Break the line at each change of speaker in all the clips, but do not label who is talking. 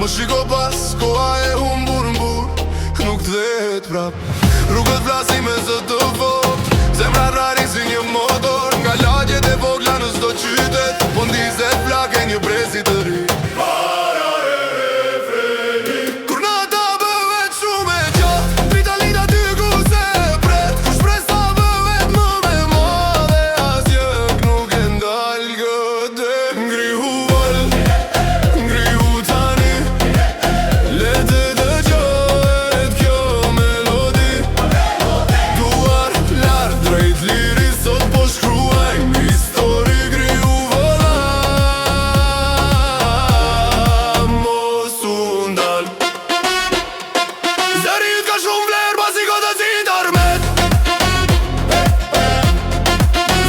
Më shiko pas, koha e humbur mbur, nuk t'dhet prap. Rrugët vlasi me zë të vok, zemra rari si një motor, nga lagjet e vogla në s'do qytet, po ndizet plak e një brezi të ri. Para e refreni, kur nata bëhet shumë e gjatë, vitalita ty ku se pret, kush pres ta bëhet më me madhe, asjë nuk e ndal gëte. Ngrihu val, ngrihu tani, le të dëgjohet kjo melodi. Duar lart drejt liri, sot po shkruajmë histori. Ngrihu valla, mos u ndal. Zëri yt ka shumë vler, pasi ko të zinë armet.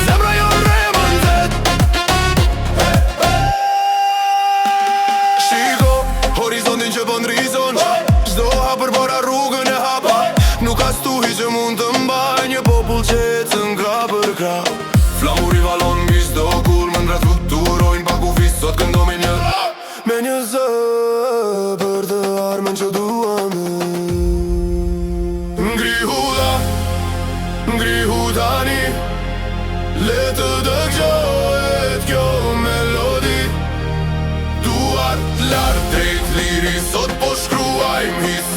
Zemra jo remandet. Shiko horizontin që po ndrizon, çdo hapër bora rrugën e hapa. Nuk ka stuhi që mund të mbaj një popull që ecën krah për krah. Flamuri valon mbi çdo kur, mëndrat fluturojnë pa kufi. Sot këndo me një zë për të armën që duam. Ngrihu dha, ngrihu tani, le të dëgjohet kjo melodi. Duart lart drejt liri, sot po shkruajmë histori.